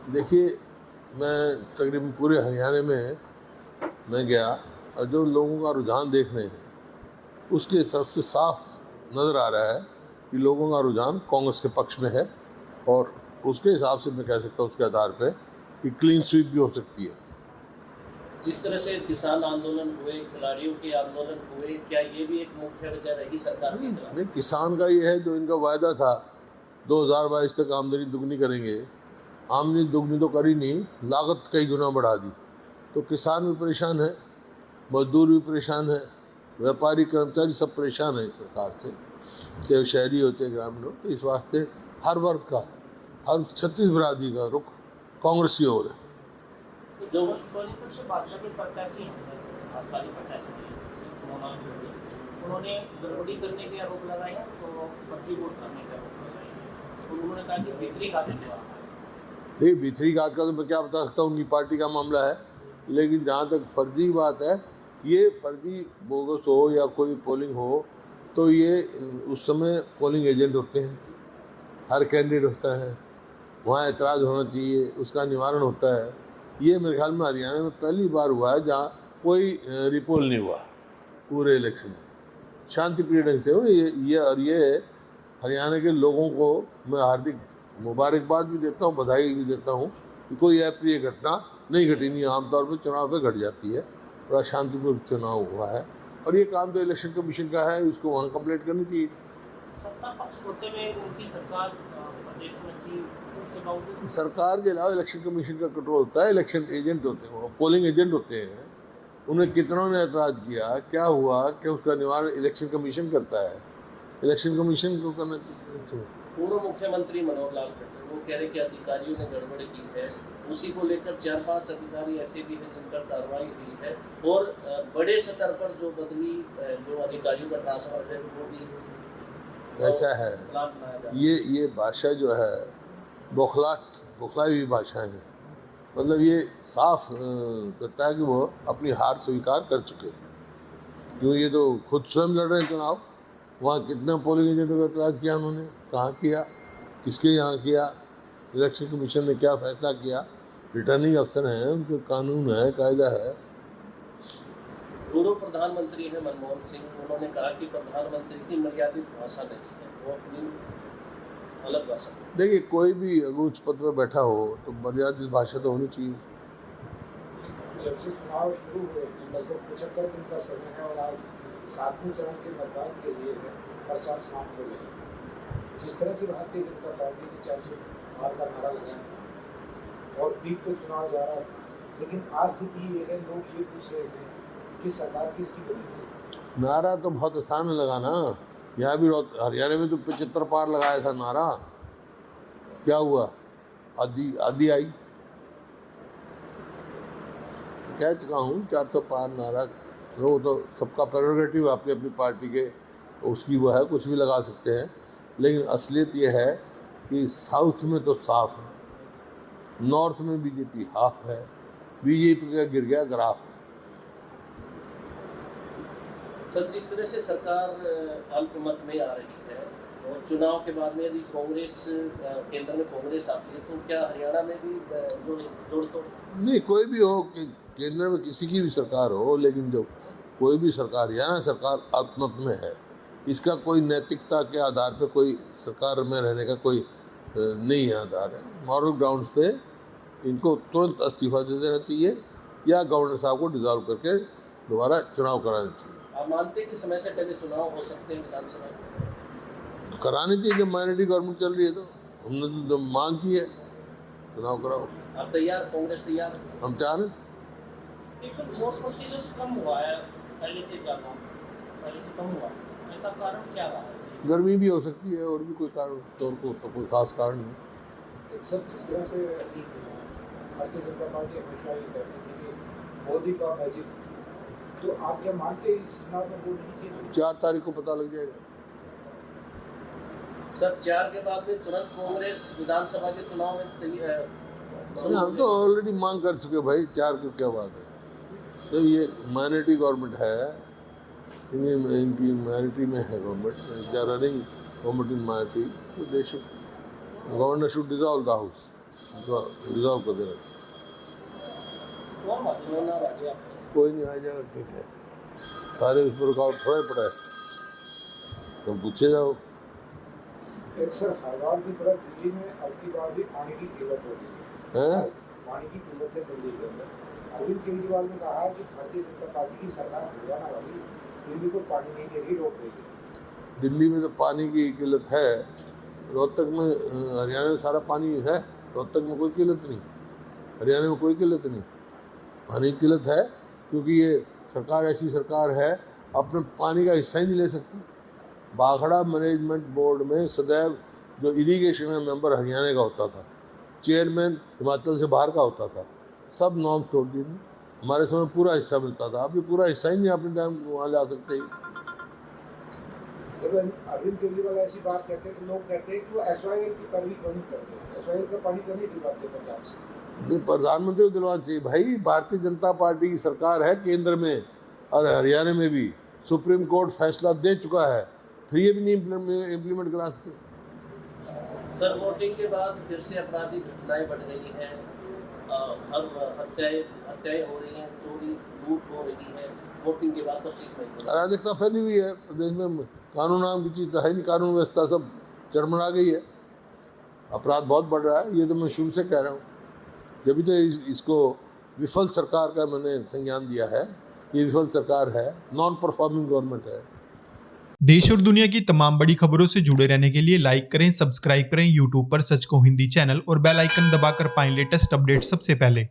देखिए, मैं तकरीबन पूरे हरियाणा में मैं गया और जो लोगों का रुझान देख रहे हैं उसके सबसे साफ नज़र आ रहा है कि लोगों का रुझान कांग्रेस के पक्ष में है। और उसके हिसाब से मैं कह सकता हूँ उसके आधार पे कि क्लीन स्वीप भी हो सकती है। जिस तरह से किसान आंदोलन हुए, खिलाड़ियों के आंदोलन हुए, क्या ये भी एक मुख्य वजह रही सरकार के खिलाफ? नहीं, किसान का ये है जो इनका वायदा था 2022 तक आमदनी दुगनी करेंगे। आमदनी दुगनी तो करी नहीं, लागत कई गुना बढ़ा दी। तो किसान भी परेशान है, मजदूर भी परेशान है, व्यापारी कर्मचारी सब परेशान है इस सरकार से, चाहे शहरी हो चाहे ग्रामीण हो। तो इस वास्ते हर वर्ग का, हर 36 बरादरी का रुख कांग्रेस की ओर है। जो सोनीपत से भाजपा के प्रत्याशी हैं सर, भाजपा के प्रत्याशी उन्होंने गड़बड़ी करने के आरोप लगाए हैं, तो फर्जी वोट करने के आरोप लगाए हैं। तो उन्होंने कहा कि भीतरी घात हुआ। नहीं, भीतरी घात का तो मैं क्या बता सकता हूँ, उनकी पार्टी का मामला है। लेकिन जहाँ तक फर्जी बात है, ये फर्जी बोगस हो या कोई पोलिंग हो तो ये उस समय पोलिंग एजेंट होते हैं, हर कैंडिडेट होता है, वहाँ एतराज़ होना चाहिए, उसका निवारण होता है। ये मेरे ख्याल में हरियाणा में पहली बार हुआ है जहाँ कोई रिपोल नहीं हुआ पूरे इलेक्शन में, शांतिप्रिय ढंग से हो। ये हरियाणा के लोगों को मैं हार्दिक मुबारकबाद भी देता हूँ, बधाई भी देता हूँ कि कोई अप्रिय घटना नहीं घटी। नहीं, आमतौर पर चुनाव पे घट जाती है। बड़ा शांतिपूर्ण चुनाव हुआ है और ये काम तो इलेक्शन कमीशन का है, इसको वहाँ कंप्लीट करनी चाहिए। सत्ता पक्ष होते हुए उनकी सरकार प्रदेश में थी, उसके बावजूद सरकार के अलावा इलेक्शन कमीशन का कंट्रोल होता है। इलेक्शन एजेंट होते हैं, वो पोलिंग एजेंट होते हैं। उन्हें कितनों ने ऐतराज़ किया, क्या हुआ कि उसका निवारण इलेक्शन कमीशन करता है। इलेक्शन कमीशन को करना चाहिए। पूर्व मुख्यमंत्री मनोहर लाल खट्टर वो कह रहे कि अधिकारियों ने गड़बड़ी की है, उसी को लेकर 4-5 अधिकारी ऐसे भी हैं जिन पर कार्रवाई हुई है और बड़े स्तर पर जो बदली जो अधिकारियों का ट्रांसफर है वो भी ऐसा है, लाभ बनाया जा रहा है। ये भाषा जो है बौखलाई हुई भाषाएं हैं। मतलब ये साफ कहता है कि वो अपनी हार स्वीकार कर चुके हैं, क्यों ये तो खुद स्वयं लड़ रहे हैं चुनाव। वहाँ कितना पोलिंग एजेंटों का एतराज़ किया उन्होंने, कहाँ किया, किसके यहाँ किया, इलेक्शन कमीशन ने क्या फैसला किया। रिटर्निंग अफसर हैं, उनके कानून है, कायदा है। पूर्व प्रधानमंत्री हैं मनमोहन सिंह, उन्होंने कहा कि प्रधानमंत्री की मर्यादित भाषा नहीं है, वो अपनी अलग भाषा। देखिए, कोई भी उच्च पद पर बैठा हो तो मर्यादित भाषा तो होनी चाहिए। जब से चुनाव शुरू हुए हैं लगभग 75 दिन का समय है और आज 7वें चरण के मतदान के लिए प्रचार समाप्त हो गया। जिस तरह से भारतीय जनता पार्टी ने 400 पार का नारा लगाया था और पीठ पे चुनाव जा रहा था, लेकिन आज स्थिति ये है, लोग ये पूछ रहे हैं कि सरकार किसकी बनी थी। नारा तो बहुत आसान है लगाना। यहाँ भी हरियाणा में तो 75 पार लगाया था नारा, क्या हुआ, आधी आई। कह चुका हूँ 400 पार नारा, वो तो सबका प्रेरोगेटिव, अपनी अपनी पार्टी के उसकी वो है, कुछ भी लगा सकते हैं। लेकिन असलियत ये है कि साउथ में तो साफ है, नॉर्थ में बीजेपी हाफ है, बीजेपी का गिर गया ग्राफ। सर, जिस तरह से सरकार अल्पमत में आ रही है और चुनाव के बाद में यदि कांग्रेस केंद्र में कांग्रेस आती है तो क्या हरियाणा में भी जो जोड़ तो नहीं, कोई भी हो कि केंद्र में किसी की भी सरकार हो, लेकिन जो कोई भी सरकार, हरियाणा सरकार अल्पमत में है, इसका कोई नैतिकता के आधार पे कोई सरकार में रहने का कोई नहीं है आधार है। मॉरल ग्राउंड पे इनको तुरंत इस्तीफा दे देना चाहिए या गवर्नर साहब को डिजॉल्व करके दोबारा चुनाव कराना चाहिए। आप मानते हैं कि समय से पहले चुनाव हो सकते हैं विधानसभा में? तो करानी चाहिए, जब माइनॉरिटी गवर्नमेंट चल रही है तो हमने तो मांग की है, चुनाव कराओ। आप तैयार, कांग्रेस तैयार है? हम तैयार हैं। वोट प्रतिशत कम हुआ है पहले से ज़्यादा, पहले से कम हुआ है, ऐसा कारण क्या रहा है इस चीज़ का? गर्मी भी हो सकती है और भी कोई कारण, तौर को तो कोई खास कारण नहीं। सब जिस तरह से भारतीय जनता पार्टी हमेशा ये कहती थी कि मोदी का मैजिक, तो आप क्या मानते हैं इस चुनाव में वो नहीं चीज 4 तारीख को पता लग जाएगा। सर, 4 के बाद में तुरंत कांग्रेस विधानसभा के चुनाव में हम तो ऑलरेडी मांग कर चुके भाई, 4 की क्या बात है। तो ये माइनॉरिटी गवर्नमेंट है, इनकी माइनॉरिटी में है government, they are running government in minority, तो they should, governor should dissolve the house. Resolve कर देना। कौन बात है? आ गया आपको? कोई नहीं, आ जाएगा, ठीक है। सारे उस पर रुकावट थोड़ा ही पड़ा है, तो पूछे जाओ। एक सर हर बार की तरह दिल्ली में अब की बार भी पानी की किल्लत हो रही है। हैं? पानी की किल्लत है दिल्ली के अंदर। अरविंद केजरीवाल ने कहा है कि भारतीय जनता पार्टी की सरकार हरियाणा वाली दिल्ली को पानी नहीं देगी, रोक रही है। दिल्ली में तो पानी की किल्लत है, रोहतक में हरियाणा में सारा पानी है, रोहतक में कोई किल्लत नहीं, हरियाणा में कोई किल्लत नहीं। पानी की किल्लत है क्योंकि ये सरकार ऐसी सरकार है, अपने पानी का हिस्सा ही नहीं ले सकती। भाखड़ा मैनेजमेंट बोर्ड में सदैव जो इरिगेशन का मेंबर हरियाणा का होता था, चेयरमैन हिमाचल से बाहर का होता था, सब नॉर्म्स तोड़ दिए। हमारे समय पूरा हिस्सा मिलता था, अब ये पूरा हिस्सा ही नहीं अपने टाइम वहाँ ला सकते। जब अरविंद केजरीवाल ऐसी बात कहते हैं तो लोग कहते हैं कि वो SYL की पैरवी क्यों नहीं करते, SYL का पानी क्यों नहीं दिलवाते पंजाब से। नहीं, प्रधानमंत्री को दिलवाना चाहिए भाई। भारतीय जनता पार्टी की सरकार है केंद्र में और हरियाणा में भी, सुप्रीम कोर्ट फैसला दे चुका है, फिर ये भी नहीं इम्प्लीमेंट करा सके। सर वोटिंग के बाद फिर से आपराधिक घटनाएं बढ़ गई हैं, हर हत्याएं हो रही हैं, चोरी लूट हो रही है वोटिंग के बाद 25 मई को। अराजकता फैली हुई है प्रदेश में, कानून नाम की चीज़ तो है नहीं, कानून व्यवस्था सब चरमरा गई है, अपराध बहुत बढ़ रहा है। ये तो मैं शुरू से कह रहा हूँ, जब भी तो इसको विफल सरकार का मैंने संज्ञान दिया है। ये विफल सरकार है, नॉन परफॉर्मिंग गवर्नमेंट है। देश और दुनिया की तमाम बड़ी खबरों से जुड़े रहने के लिए लाइक करें, सब्सक्राइब करें यूट्यूब पर सच को हिंदी चैनल और बेल आइकन दबाकर पाएं लेटेस्ट अपडेट सबसे पहले।